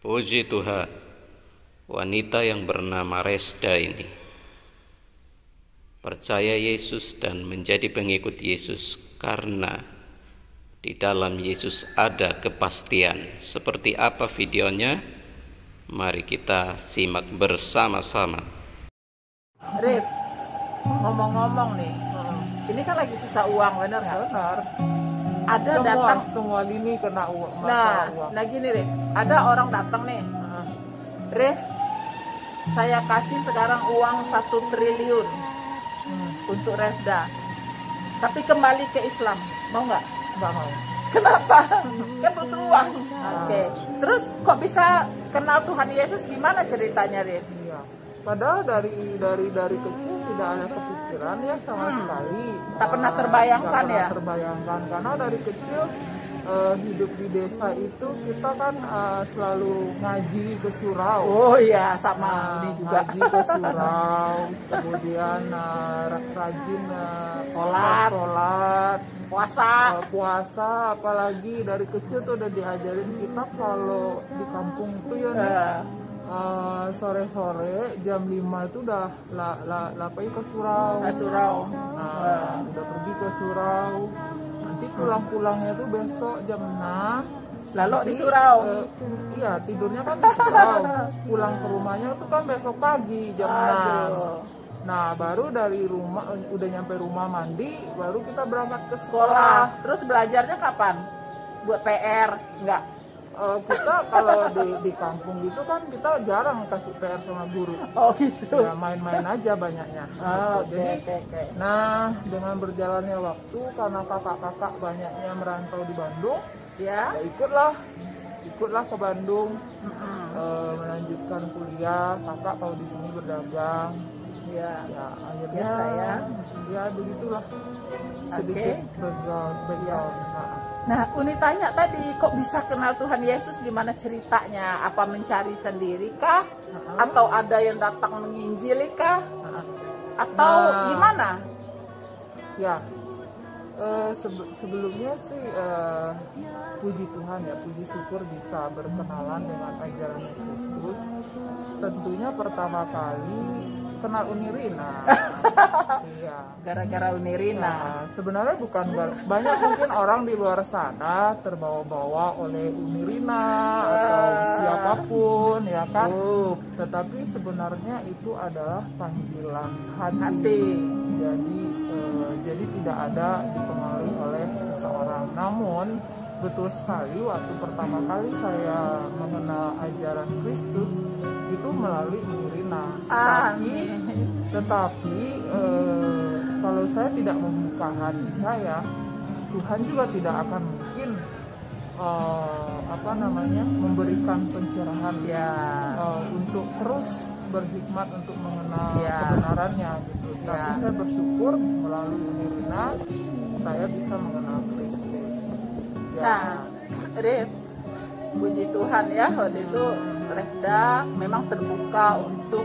Puji Tuhan, wanita yang bernama Resda ini percaya Yesus dan menjadi pengikut Yesus karena di dalam Yesus ada kepastian. Seperti apa videonya? Mari kita simak bersama-sama. Rif, ngomong-ngomong nih, ini kan lagi susah uang, bener nggak? Benar. Ada datang semua lini kena uang, masalah uang. Nah gini Rif, ada orang datang nih, Rif, saya kasih sekarang uang 1 triliun untuk Resda, tapi kembali ke Islam, mau nggak? Nggak mau. Kenapa? Kan butuh uang. Oke. Terus kok bisa kenal Tuhan Yesus, gimana ceritanya Rif? Iya. Padahal dari kecil tidak ada kepikiran ya sama sekali. Tak pernah terbayangkan Nggak ya? pernah terbayangkan karena dari kecil hidup di desa itu kita kan selalu ngaji ke surau. Oh iya, sama ini juga. Ngaji ke surau, kemudian rajin sholat, puasa, apalagi dari kecil tuh udah diajarin kita kalau di kampung tuh ya sore-sore jam 5 itu udah ke surau. Nah, udah pergi ke surau. Nanti pulang-pulangnya tuh besok jam 6. Lalu di surau. Iya, tidurnya kan di surau. Pulang ke rumahnya tuh kan besok pagi jam 6. Nah, baru dari rumah udah nyampe rumah mandi, baru kita berangkat ke sekolah. Terus belajarnya kapan? Buat PR? Enggak. Kita kalau di kampung gitu kan kita jarang kasih PR sama guru. Oh gitu. Ya main-main aja banyaknya. Oke. Nah, dengan berjalannya waktu karena kakak-kakak banyaknya merantau di Bandung, Ya. ikutlah ke Bandung, melanjutkan kuliah. Kakak tahu di sini berdagang. Ya Akhirnya saya. Ya begitulah sedikit background. Nah, Uni tanya tadi, kok bisa kenal Tuhan Yesus, gimana ceritanya? Apa mencari sendiri kah? Atau ada yang datang menginjili kah? Atau gimana? Ya, sebelumnya sih puji Tuhan ya, puji syukur bisa berkenalan dengan ajaran Kristus. Tentunya pertama kali kenal Uni Rina. Iya. Gara-gara Uni Rina. Nah, sebenarnya bukan banyak mungkin orang di luar sana terbawa-bawa oleh Uni Rina atau siapapun ya kan. Tetapi sebenarnya itu adalah panggilan hati. Jadi tidak ada dipengaruhi oleh seseorang. Namun betul sekali waktu pertama kali saya mengenal ajaran Kristus itu melalui Uni Rina. Tetapi kalau saya tidak membuka hati saya, Tuhan juga tidak akan mungkin memberikan pencerahan untuk terus berhikmat untuk mengenal kebenarannya gitu. Tapi saya bersyukur melalui Uni Rina saya bisa mengenal Kristus. Nah, Rif, puji Tuhan ya, waktu itu Resda memang terbuka untuk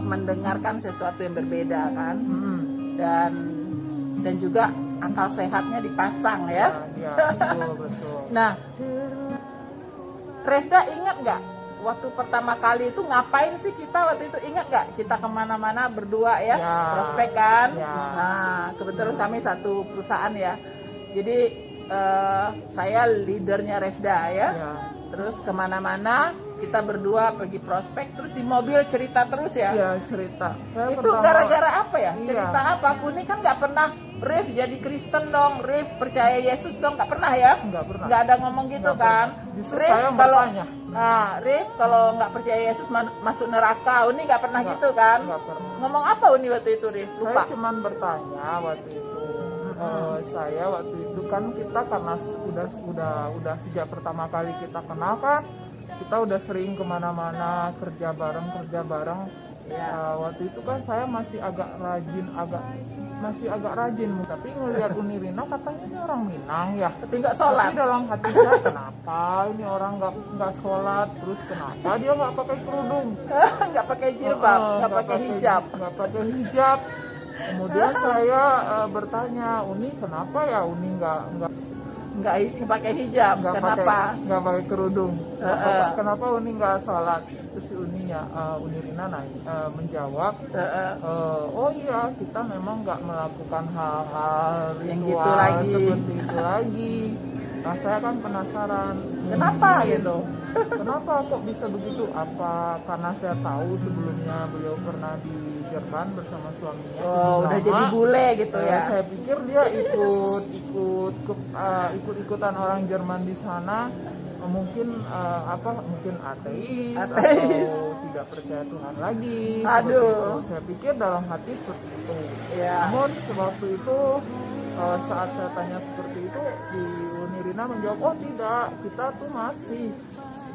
mendengarkan sesuatu yang berbeda kan, dan juga akal sehatnya dipasang ya. Betul. Nah, Resda ingat nggak waktu pertama kali itu ngapain sih kita waktu itu, ingat nggak? Kita kemana-mana berdua ya, prospek kan. Nah, kebetulan kami satu perusahaan ya, jadi saya leadernya Resda ya. Terus kemana-mana kita berdua pergi prospek, terus di mobil cerita terus ya. Iya, cerita. Itu gara-gara apa ya? Cerita apa? Aku ini kan nggak pernah, Rif jadi Kristen dong, Rif percaya Yesus dong, nggak pernah ya? Nggak pernah. Nggak ada ngomong gitu kan? Justru Rif, saya bertanya. Rif kalau nggak percaya Yesus masuk neraka, Uni nggak pernah gitu kan? Nggak pernah. Ngomong apa Uni waktu itu, Rif? Lupa. Saya cuma bertanya waktu itu. Saya waktu itu kan kita karena udah sejak pertama kali kita kenal kan, kita udah sering kemana-mana kerja bareng. Waktu itu kan saya masih agak rajin, tapi ngelihat Uni Rina katanya ini orang Minang ya, tapi nggak sholat. Tapi dalam hati saya kenapa ini orang nggak sholat, terus kenapa dia nggak pakai kerudung, nggak pakai jilbab, nggak pakai hijab. Kemudian saya bertanya, Uni kenapa ya Uni nggak nggak pakai hijab. Kenapa? Nggak pakai kerudung. Kenapa Uni nggak sholat? Terus si Uni Rina menjawab, oh iya, kita memang nggak melakukan hal-hal ritual seperti itu lagi. Nah, saya kan penasaran, kenapa gitu? Kenapa kok bisa begitu? Apa karena saya tahu sebelumnya beliau pernah di Jerman bersama suaminya. Udah jadi bule gitu ya? Saya pikir dia ikut-ikutan orang Jerman di sana, mungkin mungkin ateis atau tidak percaya Tuhan lagi. Aduh. Saya pikir dalam hati seperti itu. Ya. Namun sewaktu itu saat saya tanya seperti itu, di Uni Rina menjawab, oh tidak, kita tuh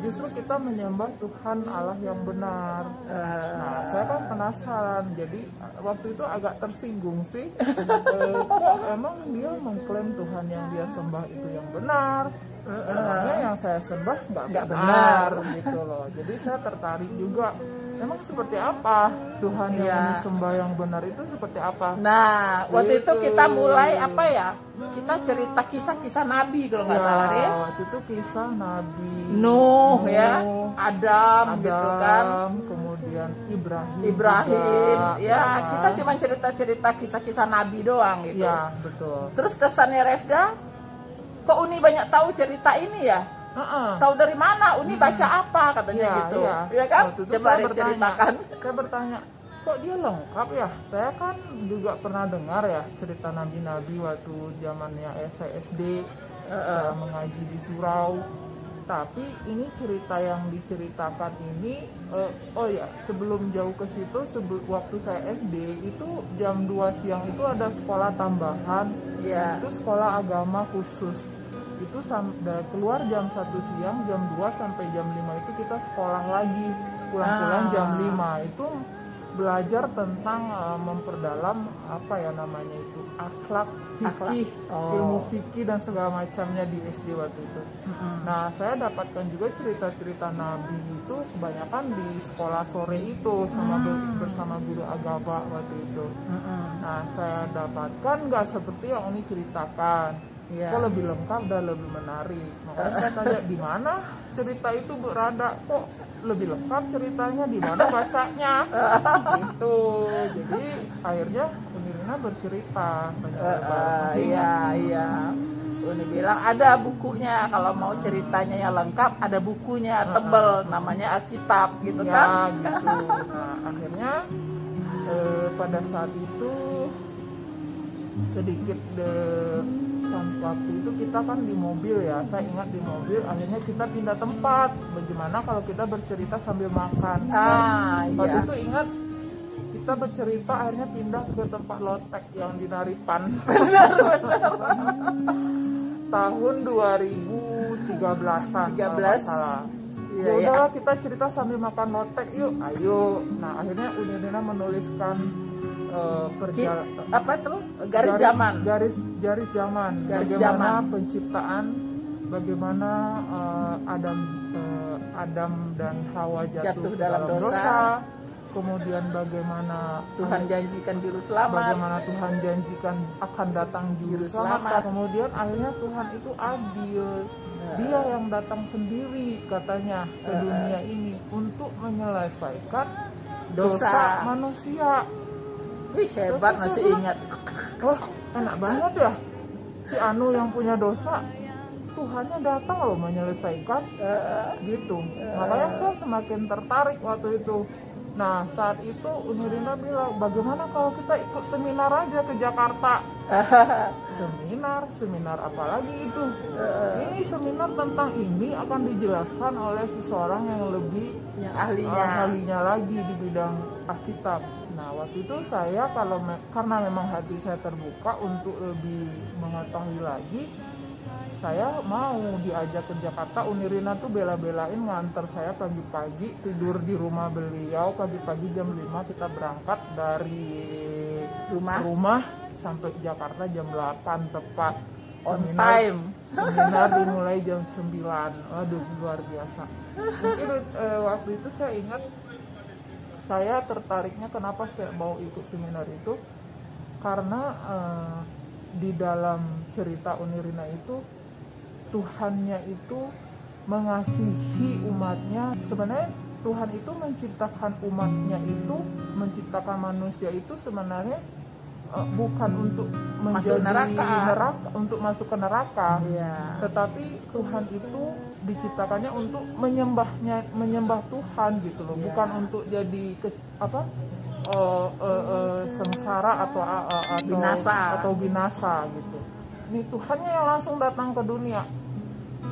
justru kita menyembah Tuhan Allah yang benar. Nah, saya kan penasaran, jadi waktu itu agak tersinggung sih. Kok emang dia mengklaim Tuhan yang dia sembah itu yang benar, emangnya yang saya sembah nggak benar gitu loh. Jadi saya tertarik juga. Memang seperti apa Tuhan yang disembah yang benar itu seperti apa? Nah, waktu itu kita mulai kita cerita kisah-kisah Nabi kalau nggak salah deh. Waktu itu kisah Nabi Nuh ya, Adam gitu kan. Kemudian Ibrahim juga, ya kan? Kita cuma cerita-cerita kisah-kisah Nabi doang gitu. Ya, betul. Terus kesannya Refda, kok Uni banyak tahu cerita ini ya? Tahu dari mana? Uni baca apa katanya gitu. Iya kan? Coba ceritakan. Saya bertanya, kok dia lengkap ya? Saya kan juga pernah dengar ya cerita nabi-nabi waktu zamannya saya SD, saya mengaji di surau. Tapi ini cerita yang diceritakan ini, sebelum jauh ke situ, waktu saya SD itu jam 2 siang itu ada sekolah tambahan, itu sekolah agama khusus. Itu keluar jam 1 siang, jam 2 sampai jam 5 itu kita sekolah lagi, pulang-pulang jam 5 itu belajar tentang memperdalam akhlak, fikih, ilmu fikih dan segala macamnya di SD waktu itu. Nah, saya dapatkan juga cerita-cerita Nabi itu kebanyakan di sekolah sore itu bersama guru agama waktu itu. Nah, saya dapatkan nggak seperti yang Uni ceritakan. Kok lebih lengkap dan lebih menarik. Makanya saya tanya, di mana cerita itu berada? Kok lebih lengkap ceritanya, di mana bacanya? Gitu. Jadi akhirnya Uni Rina bercerita banyak Iya. Uni bilang ada bukunya, kalau mau ceritanya yang lengkap ada bukunya tebel, namanya Alkitab gitu kan? Gitu. Nah, akhirnya pada saat itu sedikit waktu itu kita kan di mobil ya, saya ingat di mobil, akhirnya kita pindah tempat. Bagaimana kalau kita bercerita sambil makan? Waktu itu ingat kita bercerita akhirnya pindah ke tempat lotek yang di Naripan. Tahun 2013-an kalau salah. Ya udahlah, kita cerita sambil makan lotek yuk, ayo. Nah, akhirnya Uni Rina menuliskan garis zaman bagaimana penciptaan, bagaimana Adam dan Hawa jatuh dalam dosa, kemudian bagaimana Tuhan janjikan juru selamat, bagaimana Tuhan janjikan akan datang juru selamat, kemudian akhirnya Tuhan itu adil. Dia yang datang sendiri katanya ke dunia ini untuk menyelesaikan dosa manusia. Wih, hebat, masih ingat. Wah, enak banget ya. Si Anu yang punya dosa, Tuhannya datang loh menyelesaikan gitu. Makanya saya semakin tertarik waktu itu. Nah, saat itu Uni Rina bilang, bagaimana kalau kita ikut seminar aja ke Jakarta? Seminar apalagi itu? Ini seminar tentang ini akan dijelaskan oleh seseorang yang lebih ahlinya lagi di bidang Alkitab. Nah, waktu itu saya karena memang hati saya terbuka untuk lebih mengetahui lagi, saya mau diajak ke Jakarta. Uni Rina tuh bela-belain nganter saya pagi-pagi, tidur di rumah beliau. Pagi-pagi jam 5 kita berangkat dari rumah sampai Jakarta jam 8 tepat. Seminar dimulai jam 9. Waduh, luar biasa. Mungkin waktu itu saya ingat, saya tertariknya kenapa saya mau ikut seminar itu, karena di dalam cerita Uni Rina itu Tuhannya itu mengasihi umatnya. Sebenarnya Tuhan itu menciptakan umatnya itu, menciptakan manusia itu sebenarnya bukan untuk menjadi neraka, untuk masuk ke neraka, tetapi Tuhan itu diciptakannya untuk menyembah Tuhan gitu loh, bukan untuk jadi sengsara atau binasa gitu. Ini Tuhannya yang langsung datang ke dunia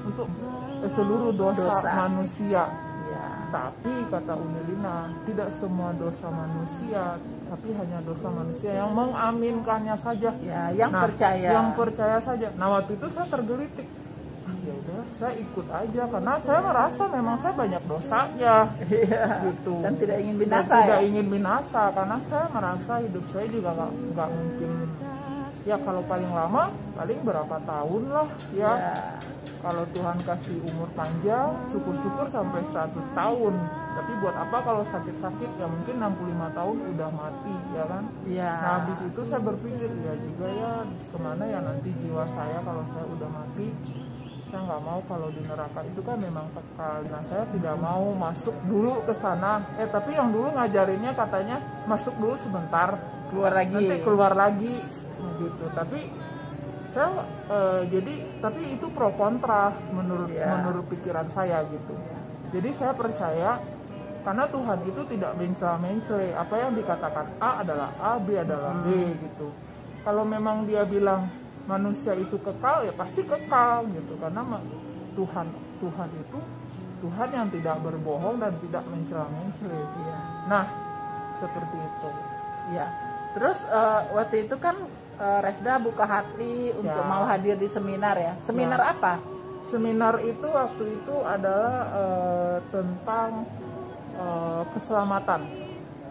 untuk seluruh dosa manusia. Tapi kata Unilina, tidak semua dosa manusia, tapi hanya dosa manusia yang mengaminkannya saja. Yang percaya saja. Nah, waktu itu saya tergelitik. Ya udah, saya ikut aja karena saya merasa memang saya banyak dosanya. Gitu. Dan tidak ingin binasa. Tidak ingin binasa karena saya merasa hidup saya juga nggak mungkin. Ya kalau paling lama paling berapa tahun lah ya. Kalau Tuhan kasih umur panjang, syukur-syukur sampai 100 tahun. Tapi buat apa kalau sakit-sakit, ya mungkin 65 tahun udah mati, ya kan? Nah, habis itu saya berpikir, ya juga ya, kemana ya nanti jiwa saya kalau saya udah mati. Saya nggak mau kalau di neraka itu kan memang kekal. Nah, saya tidak mau masuk dulu ke sana. Tapi yang dulu ngajarinnya katanya masuk dulu sebentar, nanti keluar lagi, gitu. Tapi saya tapi itu pro kontra menurut pikiran saya gitu. Jadi saya percaya karena Tuhan itu tidak mencela-mencela, apa yang dikatakan A adalah A, B adalah B gitu. Kalau memang dia bilang manusia itu kekal, ya pasti kekal gitu, karena Tuhan itu Tuhan yang tidak berbohong dan tidak mencela-mencela. Nah, seperti itu. Terus waktu itu kan Resda buka hati untuk mau hadir di seminar ya. Seminar apa? Seminar itu waktu itu adalah tentang keselamatan.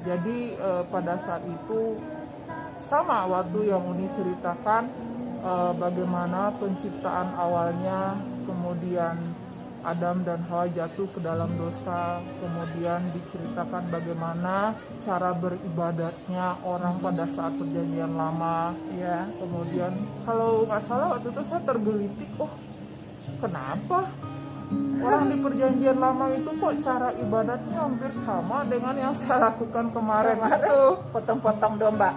Jadi pada saat itu sama waktu yang Uni ceritakan bagaimana penciptaan awalnya, kemudian Adam dan Hawa jatuh ke dalam dosa, kemudian diceritakan bagaimana cara beribadatnya orang pada saat perjanjian lama, kemudian kalau nggak salah waktu itu saya tergelitik, kenapa orang di perjanjian lama itu kok cara ibadatnya hampir sama dengan yang saya lakukan kemarin itu, potong-potong domba.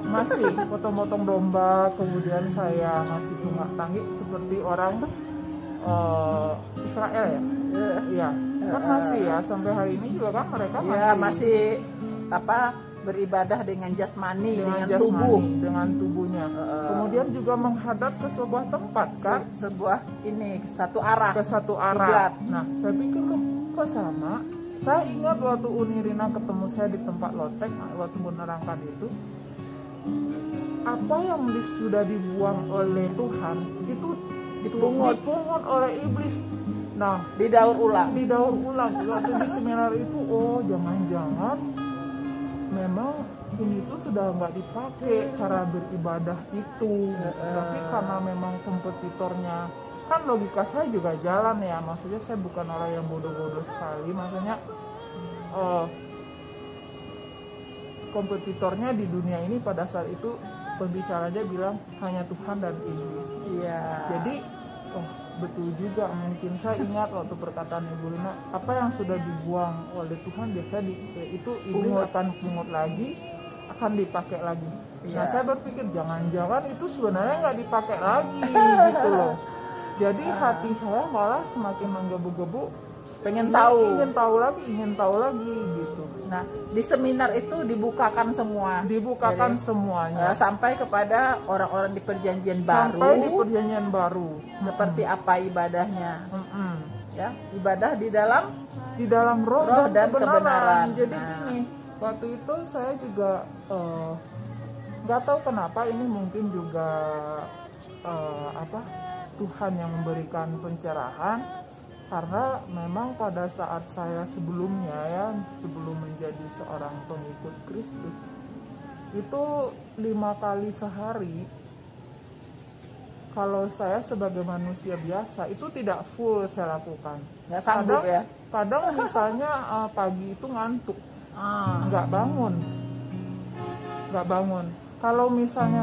Masih potong-potong domba, kemudian saya masih tunggak tangik seperti orang Israel kan masih ya sampai hari ini juga kan mereka masih beribadah dengan jasmani, dengan tubuhnya. Kemudian juga menghadap ke sebuah tempat kan, satu arah. Nah, saya pikir kok sama. Saya ingat waktu Unirina ketemu saya di tempat lotek waktu menerangkan itu, apa yang sudah dibuang oleh Tuhan itu dipungut oleh iblis. Nah, didaur ulang. Waktu di seminar itu, jangan-jangan memang ini tuh sudah nggak dipakai cara beribadah itu. Tapi karena memang kompetitornya, kan logika saya juga jalan ya. Maksudnya saya bukan orang yang bodoh-bodoh sekali. Maksudnya kompetitornya di dunia ini pada saat itu pembicaranya bilang hanya Tuhan dan iblis. Jadi betul juga, mungkin saya ingat waktu perkataan Ibu Lina, apa yang sudah dibuang oleh Tuhan biasanya itu iblis akan pungut lagi, akan dipakai lagi. Nah, saya berpikir jangan-jangan itu sebenarnya nggak dipakai lagi gitu loh. Jadi hati saya malah semakin menggebu-gebu, ingin tahu lagi gitu. Nah, di seminar itu dibukakan semuanya sampai kepada orang-orang di perjanjian baru. Seperti apa ibadahnya? Ibadah di dalam roh dan kebenaran. Jadi gini, waktu itu saya juga nggak tahu kenapa, ini mungkin juga Tuhan yang memberikan pencerahan. Karena memang pada saat saya sebelum menjadi seorang pengikut Kristus, itu 5 kali sehari, kalau saya sebagai manusia biasa itu tidak full saya lakukan. Nggak sanggup ya? Kadang misalnya pagi itu ngantuk, nggak bangun. Kalau misalnya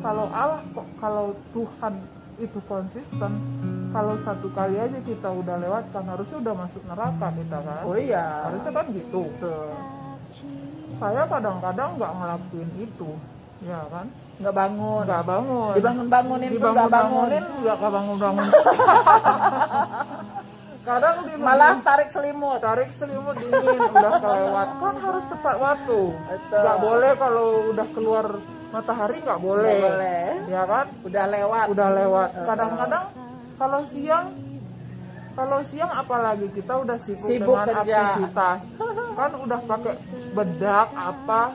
kalau Tuhan itu konsisten, kalau satu kali aja kita udah lewat kan harusnya udah masuk neraka kita kan. Oh iya. Harusnya kan gitu. Betul. Saya kadang-kadang nggak ngelakuin itu, ya kan? Nggak bangun. Nggak bangun. Dibangunin tuh nggak bangunin. nggak bangun. Kadang Malah tarik selimut. dingin, udah kelewat kan harus tepat waktu. Betul. Nggak boleh kalau udah keluar matahari nggak boleh. Nggak boleh. Ya kan? Udah lewat. Kadang-kadang kalau siang apalagi kita udah sibuk dengan kerja. aktivitas kan udah pakai bedak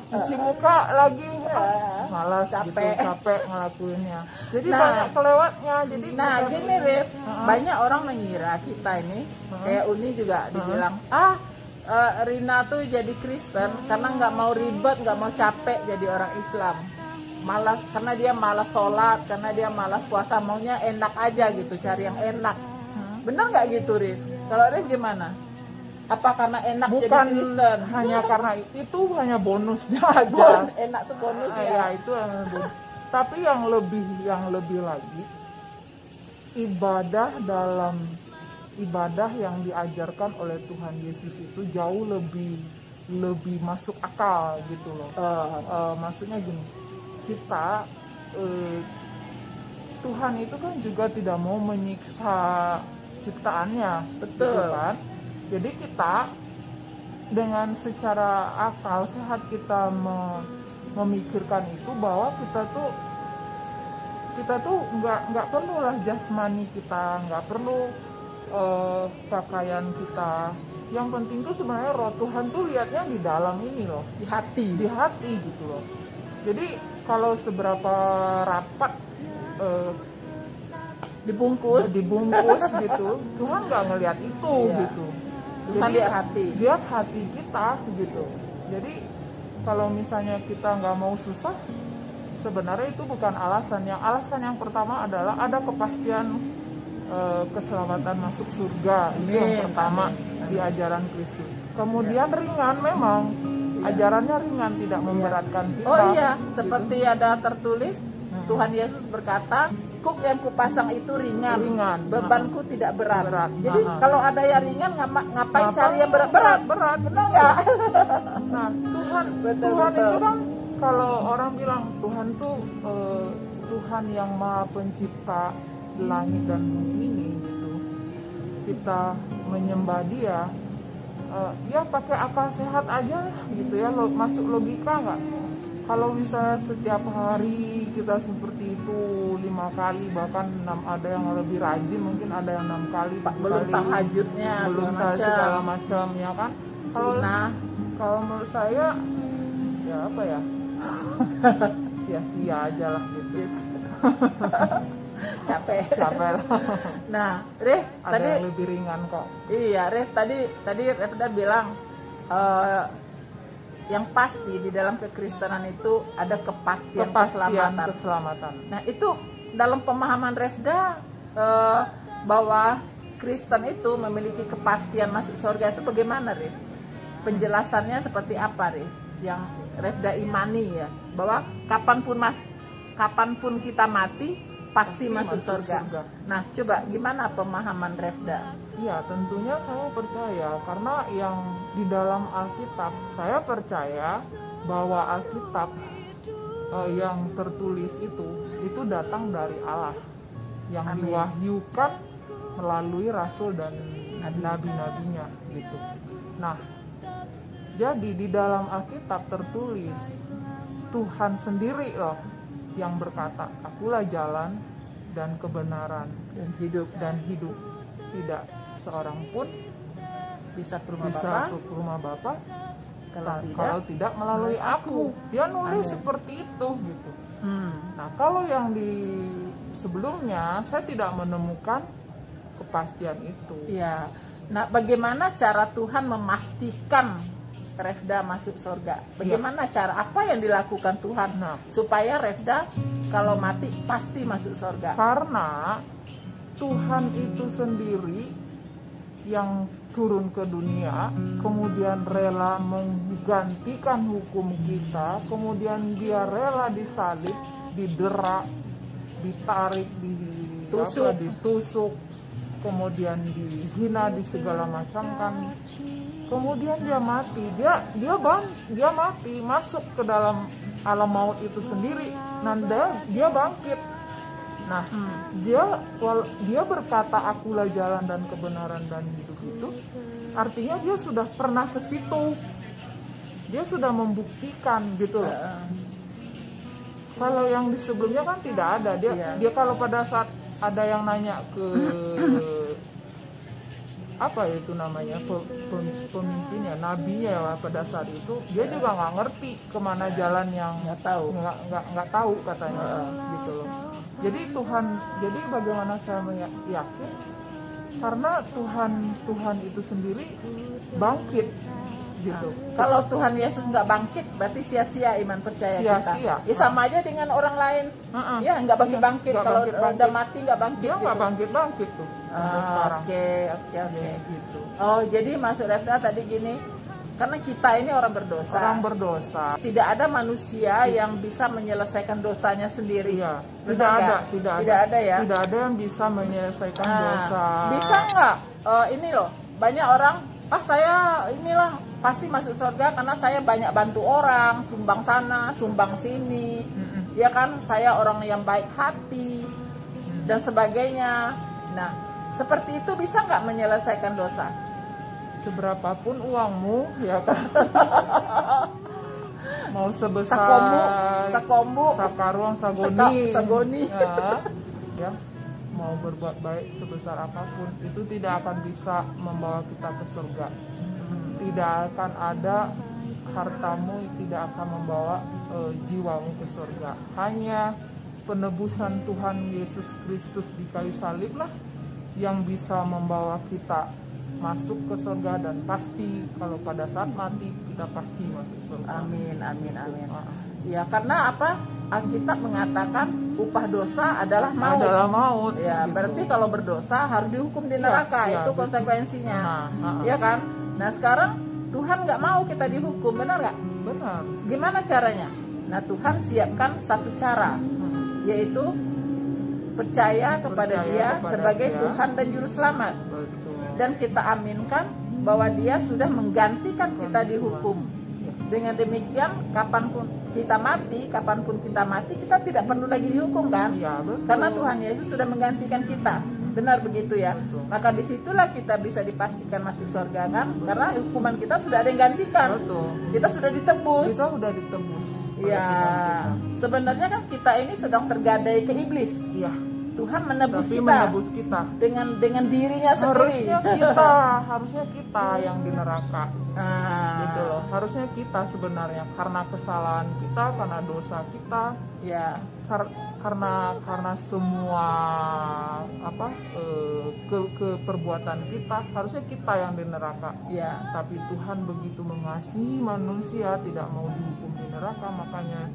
cuci muka lagi malas capek. gitu, capek ngelakuinnya jadi Nah, banyak kelewatnya jadi Gini Rif, banyak orang mengira kita ini kayak Uni juga dibilang Rina tuh jadi Kristen karena nggak mau ribet, nggak mau capek jadi orang Islam. Malas karena dia malas sholat, karena dia malas puasa, maunya enak aja gitu, cari yang enak. Bener nggak gitu Rif? Kalau Rif gimana? Apa karena enak jadi bukan Kristen? hanya karena itu hanya bonusnya aja. Enak tuh bonus ya ya. itu bonus. Tapi yang lebih lagi ibadah yang diajarkan oleh Tuhan Yesus itu jauh lebih masuk akal gitu loh. Maksudnya gini, kita Tuhan itu kan juga tidak mau menyiksa ciptaannya, Betul. gitu kan? Jadi kita dengan secara akal sehat kita memikirkan itu bahwa kita tuh nggak perlulah jasmani kita, nggak perlu pakaian kita. Yang penting tuh sebenarnya roh Tuhan tuh lihatnya di dalam ini loh, Di hati gitu loh. Jadi kalau seberapa rapat dibungkus gitu, Tuhan nggak ngelihat itu gitu. Tuhan lihat hati kita gitu. Jadi kalau misalnya kita nggak mau susah, sebenarnya itu bukan alasan. Alasan yang pertama adalah ada kepastian keselamatan masuk surga. Itu yang pertama di ajaran Kristus. Kemudian ringan memang. Ajarannya ringan, tidak memberatkan kita. Oh iya, seperti ada tertulis, Tuhan Yesus berkata, kuk yang kupasang itu ringan, bebanku tidak berat. Jadi kalau ada yang ringan, ngapain cari yang berat, benar nggak? Nah, Tuhan itu kan, kalau orang bilang Tuhan tuh Tuhan yang Maha Pencipta langit dan bumi ini gitu. Kita menyembah Dia. Ya pakai akal sehat aja gitu ya, masuk logika nggak? Kalau misalnya setiap hari kita seperti itu 5 kali, bahkan 6, ada yang lebih rajin mungkin ada yang 6 kali, belum tahajudnya segala macam ya kan? Kalau menurut saya ya apa ya, sia-sia aja lah gitu. capek lah. Nah, Reh, ada yang lebih ringan kok. Iya, Reh, tadi Revda bilang yang pasti di dalam kekristenan itu ada kepastian keselamatan. Nah, itu dalam pemahaman Revda bahwa Kristen itu memiliki kepastian masuk surga itu bagaimana, Reh? Penjelasannya seperti apa, Reh? Yang Revda imani ya, bahwa kapanpun kita mati pasti masuk surga. Nah, coba gimana pemahaman Revda? Iya, tentunya saya percaya karena yang di dalam Alkitab, saya percaya bahwa Alkitab yang tertulis itu datang dari Allah yang diwahyukan melalui rasul dan nabi-nabinya gitu. Nah, jadi di dalam Alkitab tertulis Tuhan sendiri loh yang berkata, akulah jalan dan kebenaran dan hidup. Tidak seorang pun bisa ke rumah Bapa kalau tidak melalui aku. Dia nulis seperti itu gitu. Nah, kalau yang di sebelumnya saya tidak menemukan kepastian itu. Ya. Nah, bagaimana cara Tuhan memastikan Revda masuk surga? Bagaimana cara, apa yang dilakukan Tuhan supaya Revda kalau mati pasti masuk surga? Karena Tuhan itu sendiri yang turun ke dunia, kemudian rela menggantikan hukum kita, kemudian Dia rela disalib, didera, ditarik, ditusuk, kemudian dihina di segala macam kan, kemudian dia mati, dia mati, masuk ke dalam alam maut itu sendiri, dan dia bangkit. Nah, dia berkata akulah jalan dan kebenaran dan hidup itu, artinya dia sudah pernah ke situ, dia sudah membuktikan gitu loh. Kalau yang di sebelumnya kan tidak ada, dia kalau pada saat ada yang nanya ke apa itu namanya pemimpinnya, nabinya pada saat itu, dia juga nggak ngerti kemana jalan yang nggak tahu katanya gitu loh. Jadi bagaimana saya yakin, karena Tuhan itu sendiri bangkit gitu. Kalau Tuhan Yesus nggak bangkit, berarti sia-sia iman percaya kita. Ya sama aja dengan orang lain, ya nggak bangkit. Kalau udah mati nggak bangkit. Dia nggak bangkit tuh. Oke. Gitu. Oh, jadi maksud Refda tadi gini, karena kita ini orang berdosa. Tidak ada manusia yang bisa menyelesaikan dosanya sendiri. Iya. Tidak ada ya. Tidak ada yang bisa menyelesaikan dosa. Bisa nggak? Ini loh, banyak orang, saya inilah pasti masuk surga karena saya banyak bantu orang, sumbang sana, sumbang sini, ya kan, saya orang yang baik hati dan sebagainya. Nah, seperti itu bisa nggak menyelesaikan dosa? Seberapapun uangmu, ya kan, mau sebesar sakombu, sakaruang, sagoni, ya, mau berbuat baik sebesar apapun, itu tidak akan bisa membawa kita ke surga. Tidak akan ada hartamu, tidak akan membawa jiwamu ke surga. Hanya penebusan Tuhan Yesus Kristus di kayu salib lah yang bisa membawa kita masuk ke surga, dan pasti kalau pada saat mati kita pasti masuk surga. Amin. Ya, karena apa? Alkitab mengatakan upah dosa adalah maut. Ya, gitu. Berarti kalau berdosa harus dihukum di neraka, itu konsekuensinya. Ya kan? Nah, sekarang Tuhan nggak mau kita dihukum, benar nggak? Benar. Gimana caranya? Nah, Tuhan siapkan satu cara, yaitu percaya kepada Dia sebagai Tuhan dan Juru Selamat. Betul. Dan kita aminkan bahwa Dia sudah menggantikan kita dihukum. Dengan demikian, kapanpun kita mati, kita tidak perlu lagi dihukum kan? Ya, betul. Karena Tuhan Yesus sudah menggantikan kita. Benar begitu ya? Betul. Maka disitulah kita bisa dipastikan masuk surga kan? Karena hukuman kita sudah ada yang gantikan. Betul. Kita sudah ditebus. Ya, sebenarnya kan kita ini sedang tergadai ke iblis. Iya. Tuhan menebus kita dengan dirinya sendiri. Harusnya kita yang di neraka. Gitu loh. Harusnya kita sebenarnya, karena kesalahan kita, karena dosa kita, ya, karena semua perbuatan kita, harusnya kita yang di neraka. Ya. Tapi Tuhan begitu mengasihi manusia, tidak mau dihukum di neraka, makanya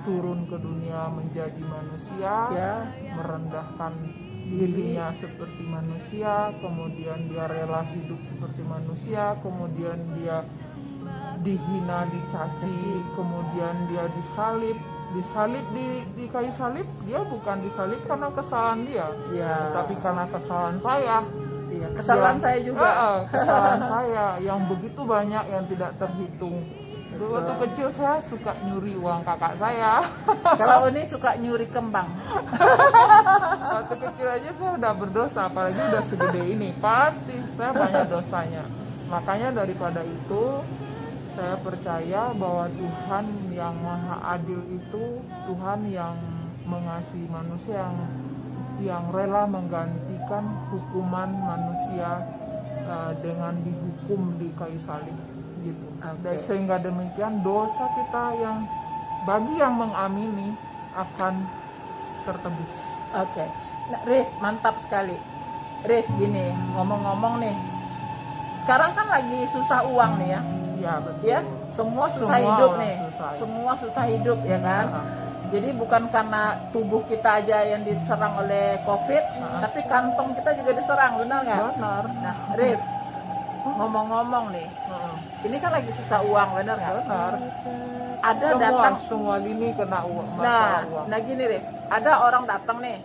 turun ke dunia menjadi manusia, merendahkan dirinya seperti manusia, kemudian dia rela hidup seperti manusia, kemudian dia dihina, dicaci, kemudian dia disalib di kayu salib. Dia bukan disalib karena kesalahan dia, tapi karena kesalahan saya. Kesalahan saya juga. Kesalahan saya yang begitu banyak yang tidak terhitung. Waktu kecil saya suka nyuri uang kakak saya. Kalau ini suka nyuri kembang. Waktu kecil aja saya udah berdosa, apalagi udah segede ini, pasti saya banyak dosanya. Makanya daripada itu, saya percaya bahwa Tuhan yang Maha Adil itu Tuhan yang mengasihi manusia, yang rela menggantikan hukuman manusia dengan dihukum di kayu salib gitu. Dan sehingga demikian dosa kita yang bagi yang mengamini akan tertebus. Oke. Nah, Rif, mantap sekali. Rif, gini, ngomong-ngomong nih. Sekarang kan lagi susah uang nih ya. Iya, betul. Ya, semua susah hidup nih. Semua susah hidup ya kan. Jadi bukan karena tubuh kita aja yang diserang oleh COVID, tapi kantong kita juga diserang, benar nggak? Benar. Nah, Rif, ngomong-ngomong nih, ini kan lagi susah uang, benar nggak? Benar. Ada datang semua lini kena uang, masalah uang. Nah gini Rif, ada orang datang nih,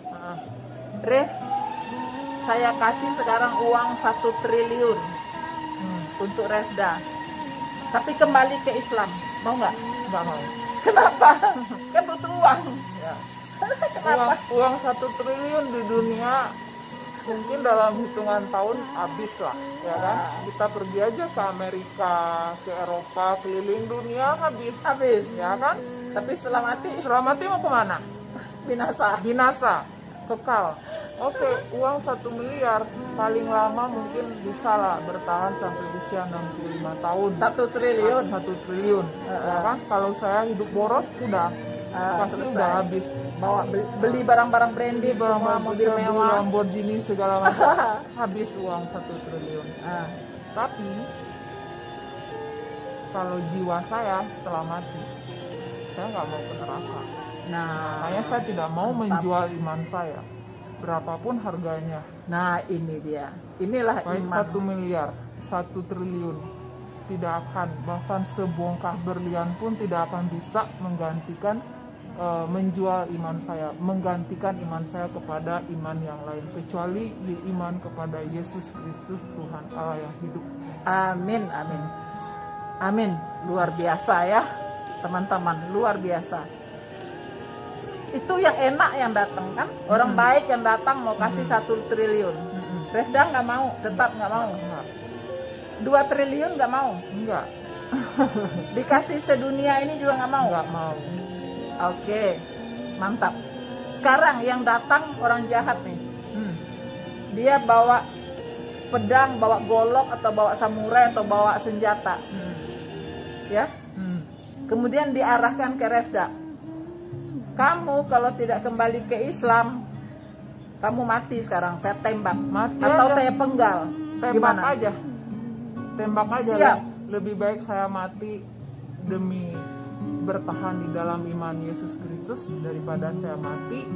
Rif, saya kasih sekarang uang 1 triliun untuk Refda. Tapi kembali ke Islam, mau nggak? Nggak mau. Kenapa? Kan butuh uang. Ya. Kenapa? Uang 1 triliun di dunia mungkin dalam hitungan tahun habis lah, ya kan? Kita pergi aja ke Amerika, ke Eropa, keliling dunia habis, ya kan? Tapi setelah mati mau kemana? Binasa, kekal. Oke, uang 1 miliar paling lama mungkin bisa lah bertahan sampai usia 65 tahun. 1 triliun. 1 triliun, ya kan? Kalau saya hidup boros udah pasti selesai. udah habis. Bawa beli barang-barang branded, semua mobil mewah, Lamborghini segala macam, habis uang 1 triliun. Tapi kalau jiwa saya setelah mati, saya nggak mau ke neraka. Makanya saya tidak mau menjual iman saya, berapapun harganya. Nah ini dia, inilah baik iman. 1 miliar, 1 triliun, tidak akan, bahkan sebongkah berlian pun tidak akan bisa menggantikan menjual iman saya, menggantikan iman saya kepada iman yang lain, kecuali iman kepada Yesus Kristus Tuhan Allah yang hidup. Amin, amin, amin. Luar biasa ya teman-teman, luar biasa. Itu yang enak yang datang kan, orang baik yang datang mau kasih 1 triliun. Refda nggak mau, tetap nggak mau. 2 triliun nggak mau. Enggak. Dikasih sedunia ini juga nggak mau. Nggak mau. Oke, mantap. Sekarang yang datang orang jahat nih, dia bawa pedang, bawa golok, atau bawa samurai, atau bawa senjata, ya. Kemudian diarahkan ke Refda. Kamu kalau tidak kembali ke Islam, kamu mati sekarang. Saya tembak, atau saya penggal. Tembak aja. Siap. Lebih baik saya mati demi bertahan di dalam iman Yesus Kristus daripada saya mati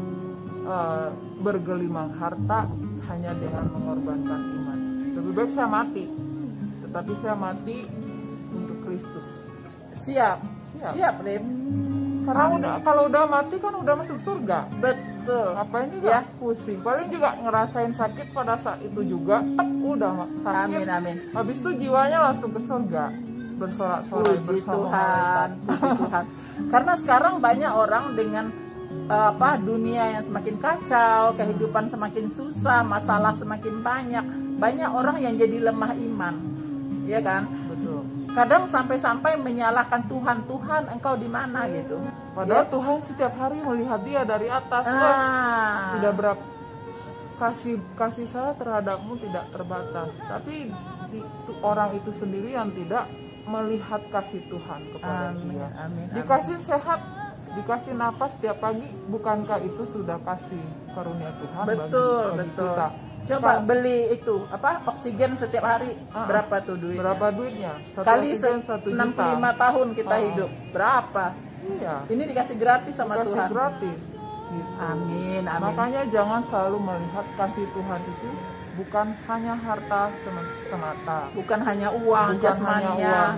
bergelimang harta hanya dengan mengorbankan iman. Lebih baik saya mati, tetapi saya mati untuk Kristus. Siap, Rip. Karena kalau udah mati kan udah masuk surga. Betul. Ngapain juga pusing? Paling juga ngerasain sakit pada saat itu juga. Udah sakit. Amin. Habis itu jiwanya langsung ke surga. Bersorak-sorai bersama Tuhan, puji Tuhan. Karena sekarang banyak orang dengan dunia yang semakin kacau, kehidupan semakin susah, masalah semakin banyak. Banyak orang yang jadi lemah iman, ya kan? Betul. Kadang sampai-sampai menyalahkan Tuhan, Tuhan engkau di mana gitu. Padahal ya? Tuhan setiap hari melihat dia dari atas. Tidak berapa kasih saya terhadapmu tidak terbatas. Tapi orang itu sendiri yang tidak melihat kasih Tuhan kepada dia. Dikasih sehat, dikasih napas setiap pagi, bukankah itu sudah kasih karunia Tuhan bagi kita? Coba beli itu oksigen setiap hari, berapa tuh duitnya? Berapa duitnya? Kali 65 tahun kita hidup, berapa? Iya. Ini dikasih gratis sama Tuhan. Dikasih gratis. Gitu. Amin. Makanya jangan selalu melihat kasih Tuhan itu bukan hanya harta semata, bukan hanya uang, jasmania,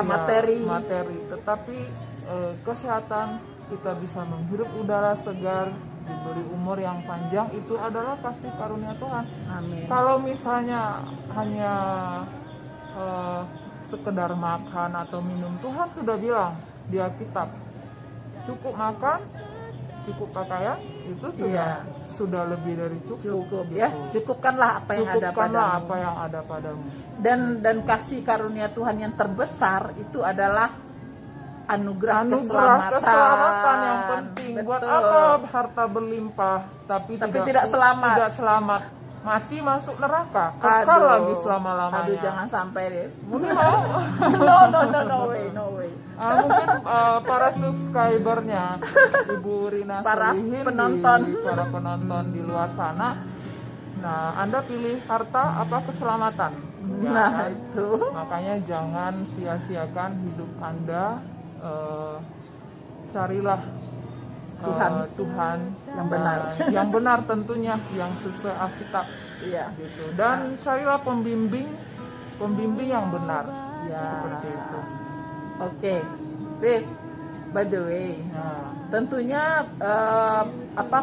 materi, tetapi kesehatan, kita bisa menghirup udara segar, diberi umur yang panjang, itu adalah kasih karunia Tuhan. Amin. Kalau misalnya hanya sekedar makan atau minum, Tuhan sudah bilang di Alkitab, cukup makan, cukup pakaian, itu sudah lebih dari cukup ya. Cukupkanlah apa yang ada padamu. Dan kasih karunia Tuhan yang terbesar itu adalah anugerah keselamatan yang penting. Betul. Buat apa harta berlimpah tapi tidak selamat? Mati masuk neraka, kekal lagi selama-lamanya. Aduh, jangan sampai deh. Mungkin mau? No way. Mungkin para subscribernya Ibu Rina para Solihin, para penonton di luar sana. Nah, Anda pilih harta apa keselamatan? Nah, itu. Makanya jangan sia-siakan hidup Anda. Carilah Tuhan yang benar tentunya, yang sesuai Alkitab, gitu. Dan carilah pembimbing yang benar, seperti itu. Oke, Rif, By the way, Nah, tentunya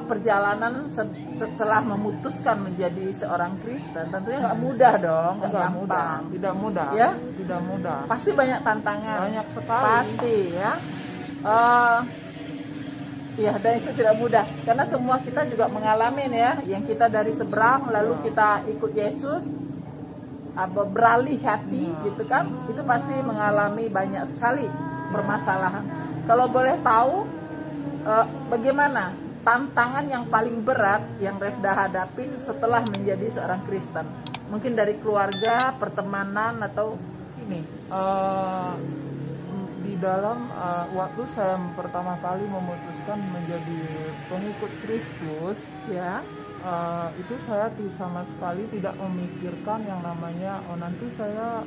perjalanan setelah memutuskan menjadi seorang Kristen tentunya nggak mudah dong, nggak enggak mudah, gampang. tidak mudah, Ya? tidak mudah. Pasti banyak tantangan. Banyak sekali. Pasti ya. Ya, dan itu tidak mudah karena semua kita juga mengalami ya, yang kita dari seberang lalu kita ikut Yesus, beralih hati gitu kan, itu pasti mengalami banyak sekali permasalahan. Kalau boleh tahu bagaimana tantangan yang paling berat yang Refda hadapin setelah menjadi seorang Kristen? Mungkin dari keluarga, pertemanan, atau Ini di dalam waktu saya pertama kali memutuskan menjadi pengikut Kristus, ya. itu saya sama sekali tidak memikirkan yang namanya nanti saya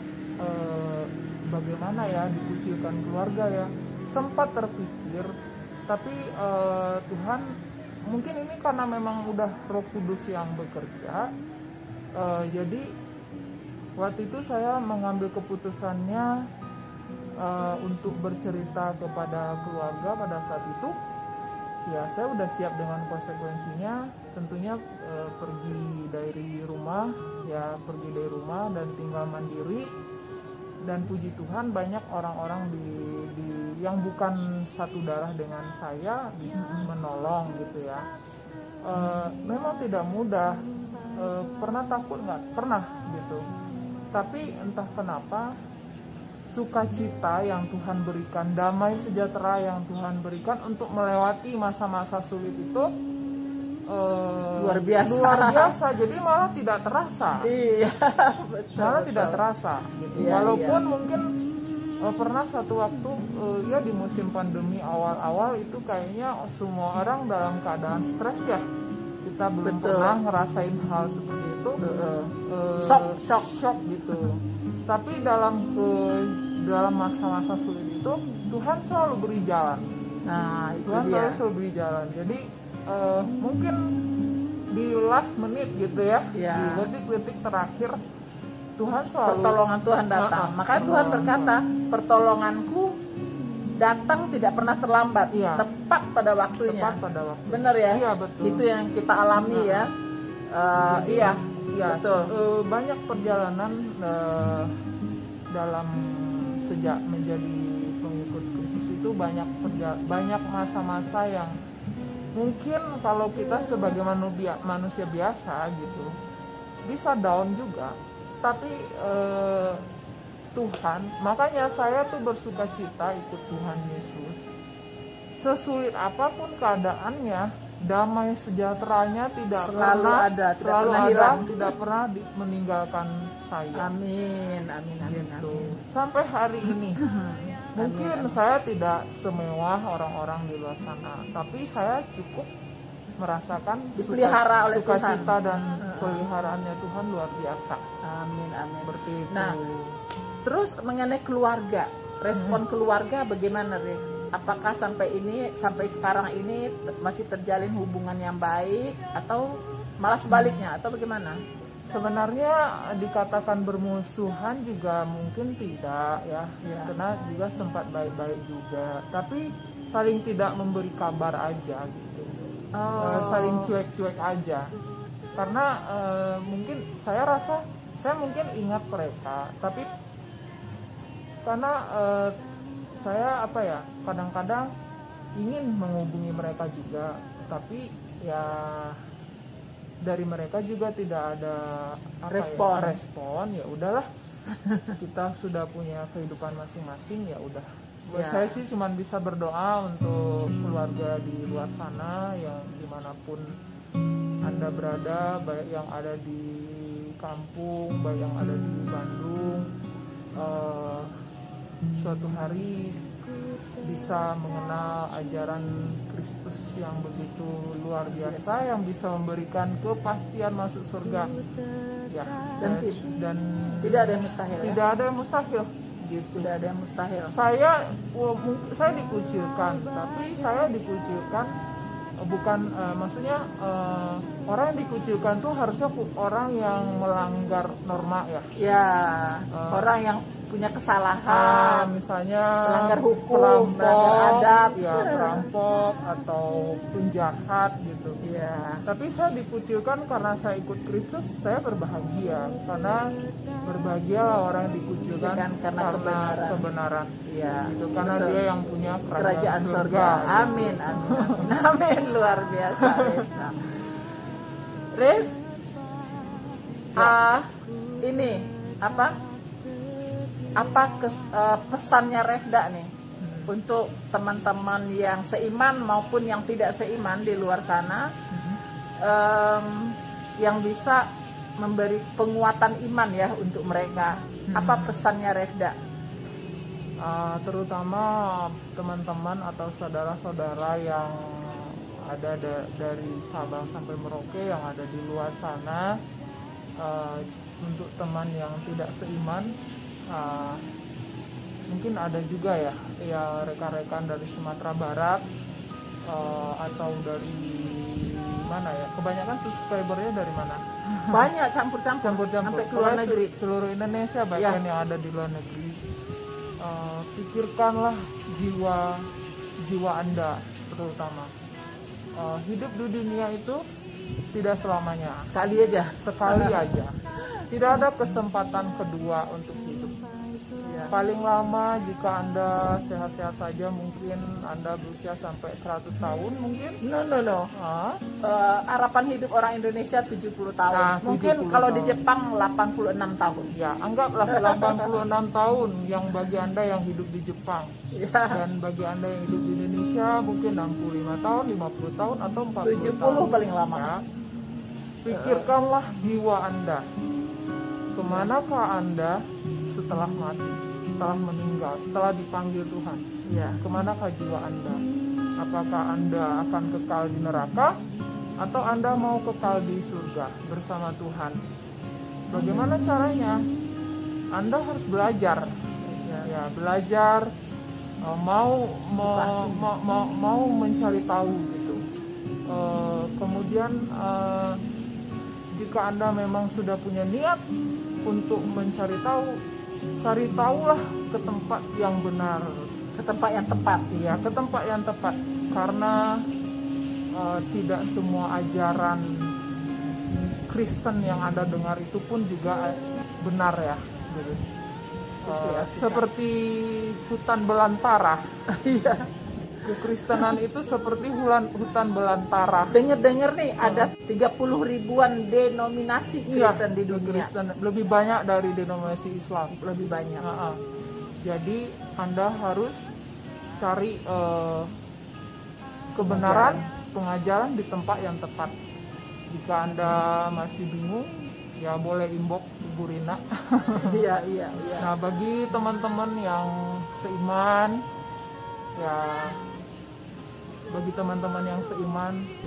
bagaimana ya dikucilkan keluarga ya. Sempat terpikir, tapi Tuhan mungkin ini karena memang udah Roh Kudus yang bekerja, jadi waktu itu saya mengambil keputusannya untuk bercerita kepada keluarga pada saat itu. Ya, saya udah siap dengan konsekuensinya, tentunya pergi dari rumah dan tinggal mandiri. Dan puji Tuhan banyak orang-orang yang bukan satu darah dengan saya bisa menolong gitu ya. Memang tidak mudah. Pernah takut nggak? Pernah gitu. Tapi entah kenapa sukacita yang Tuhan berikan, damai sejahtera yang Tuhan berikan untuk melewati masa-masa sulit itu Luar biasa. Luar biasa. Jadi malah tidak terasa. Iya, betul. Malah tidak terasa gitu. Iya, Walaupun iya. mungkin pernah satu waktu ya di musim pandemi awal-awal itu kayaknya semua orang dalam keadaan stres ya. Kita belum Betul. pernah ngerasain hal seperti itu. Shock gitu. Tapi dalam masa-masa sulit itu Tuhan selalu beri jalan. Nah, itu Tuhan dia. selalu beri jalan. Jadi mungkin di last menit gitu ya, Ya. di detik-detik terakhir Tuhan selalu Pertolongan Tuhan datang. Makanya Tuhan berkata, pertolonganku datang tidak pernah terlambat, Iya. tepat pada waktunya. tepat pada waktu. Benar ya? Iya, betul. Itu yang kita alami ya. Jadi, Iya, iya, betul. Banyak perjalanan dalam sejak menjadi pengikut Kristus itu banyak masa-masa yang mungkin kalau kita sebagai manusia biasa gitu bisa down juga, tapi Tuhan, makanya saya tuh bersuka cita ikut Tuhan Yesus. Sesulit apapun keadaannya, damai sejahteranya tidak Selalu pernah ada, tidak selalu pernah ada, hilang. tidak pernah meninggalkan saya. Amin, amin, amin, Gitu. amin. Sampai hari ini. Mungkin saya tidak semewah orang-orang di luar sana, tapi saya cukup merasakan Dipelihara oleh sukacita Tuhan. dan peliharaannya Tuhan luar biasa. Amin, amin. Seperti itu. Nah, terus mengenai keluarga, respon keluarga bagaimana, Rik? Apakah sampai sekarang ini masih terjalin hubungan yang baik atau malah sebaliknya atau bagaimana? Sebenarnya dikatakan bermusuhan juga mungkin tidak ya, karena juga sempat baik-baik juga, tapi saling tidak memberi kabar aja gitu. Saling cuek-cuek aja, karena mungkin saya rasa saya mungkin ingat mereka, tapi karena saya kadang-kadang ingin menghubungi mereka juga, tapi ya dari mereka juga tidak ada respon. Ya udahlah, kita sudah punya kehidupan masing-masing, ya udah. Saya sih cuma bisa berdoa untuk keluarga di luar sana yang dimanapun Anda berada, baik yang ada di kampung, baik yang ada di Bandung, suatu hari bisa mengenal ajaran Kristus yang begitu luar biasa, yang bisa memberikan kepastian masuk surga. Ya, dan tidak ada yang mustahil. Tidak ada yang mustahil. Gitu. Tidak ada yang mustahil. Saya dikucilkan, tapi saya dikucilkan bukan maksudnya orang yang dikucilkan tuh harusnya orang yang melanggar norma ya. Ya, orang yang punya kesalahan, misalnya melanggar hukum, melanggar adat, ya perampok atau penjahat gitu. Ya. Tapi saya dikucilkan karena saya ikut Kristus, saya berbahagia karena berbahagialah orang yang dikucilkan karena kebenaran. Iya. Gitu, karena betul. dia yang punya kerajaan surga. Amin, amin, amin, luar biasa. Rif, ini apa pesannya Refda nih untuk teman-teman yang seiman maupun yang tidak seiman di luar sana, yang bisa memberi penguatan iman ya untuk mereka. Apa pesannya Refda? Terutama teman-teman atau saudara-saudara yang ada dari Sabang sampai Merauke yang ada di luar sana, untuk teman yang tidak seiman, mungkin ada juga ya rekan-rekan dari Sumatera Barat, atau dari mana ya, kebanyakan subscribernya dari mana? Banyak, campur-campur sampai ke luar negeri, seluruh Indonesia bahkan yang ada di luar negeri. Pikirkanlah jiwa Anda terutama. Hidup di dunia itu tidak selamanya, sekali aja. Tidak ada kesempatan kedua untuk hidup. Paling lama jika Anda sehat-sehat saja mungkin Anda berusia sampai 100 tahun mungkin. No. Harapan hidup orang Indonesia 70 tahun. Mungkin 70 kalau tahun. Di Jepang 86 tahun. Ya, anggaplah 86 tahun yang bagi Anda yang hidup di Jepang. Dan bagi Anda yang hidup di Indonesia mungkin 65 tahun, 50 tahun atau 40 70 tahun. Paling lama. Ya. Pikirkanlah jiwa Anda. Kemanakah Anda setelah mati, setelah meninggal, setelah dipanggil Tuhan? Ya. Kemanakah jiwa Anda? Apakah Anda akan kekal di neraka atau Anda mau kekal di surga bersama Tuhan? Bagaimana caranya? Anda harus belajar, ya belajar, mau mencari tahu gitu. Kemudian jika Anda memang sudah punya niat untuk mencari tahu, cari tahulah ke tempat yang benar, ke tempat yang tepat. Iya, ke tempat yang tepat. Karena tidak semua ajaran Kristen yang Anda dengar itu pun juga benar ya. Gitu. Seperti hutan belantara. Iya. Kekristenan itu seperti hutan belantara. Dengar nih ada 30 ribuan denominasi Kristen di dunia. Lebih banyak dari denominasi Islam. Lebih banyak. Jadi Anda harus cari kebenaran, pengajaran di tempat yang tepat. Jika Anda masih bingung, ya boleh inbox Ibu Rina. Iya. Nah, bagi teman-teman yang seiman,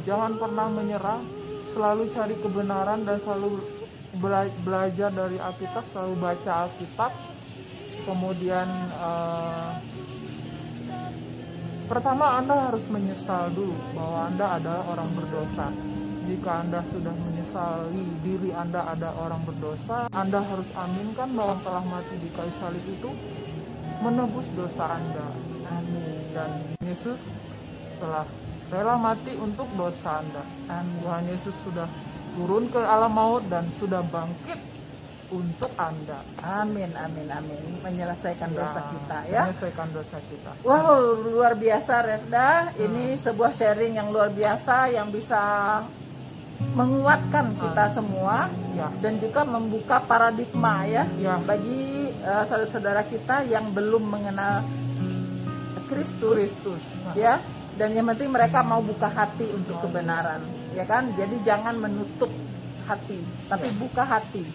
jangan pernah menyerah, selalu cari kebenaran dan selalu belajar dari Alkitab, selalu baca Alkitab. Kemudian pertama Anda harus menyesal dulu bahwa Anda adalah orang berdosa. Jika Anda sudah menyesali diri Anda ada orang berdosa, Anda harus aminkan bahwa telah mati di kayu salib itu menebus dosa Anda. Amin. Dan Yesus telah rela mati untuk dosa Anda. Tuhan Yesus sudah turun ke alam maut dan sudah bangkit untuk Anda. Amin. Menyelesaikan dosa kita ya. Menyelesaikan dosa kita. Wow, luar biasa Refda. Ini sebuah sharing yang luar biasa yang bisa menguatkan kita semua dan juga membuka paradigma ya. Bagi saudara-saudara kita yang belum mengenal Kristus. Ya. Dan yang penting mereka mau buka hati untuk kebenaran, ya kan? Jadi jangan menutup hati, tapi buka hati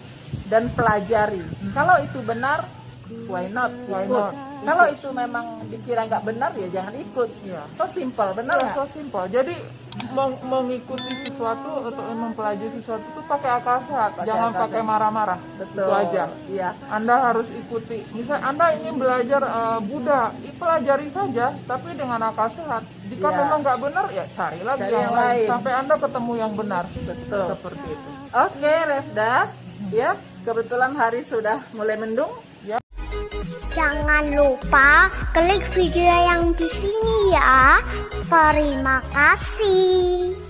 dan pelajari. Kalau itu benar, why not? Kalau itu memang dikira nggak benar, ya jangan ikut. So simple, benar nggak? So simple. Jadi mengikuti sesuatu atau mempelajari sesuatu itu pakai akal sehat, jangan pakai marah-marah. Betul. Itu aja. Iya. Anda harus ikuti. Misal Anda ingin belajar Buddha, pelajari saja, tapi dengan akal sehat. Jika memang nggak benar, ya cari lagi yang lain sampai Anda ketemu yang benar. Betul. Seperti itu. Oke, Refda. Ya, kebetulan hari sudah mulai mendung. Jangan lupa klik video yang di sini ya. Terima kasih.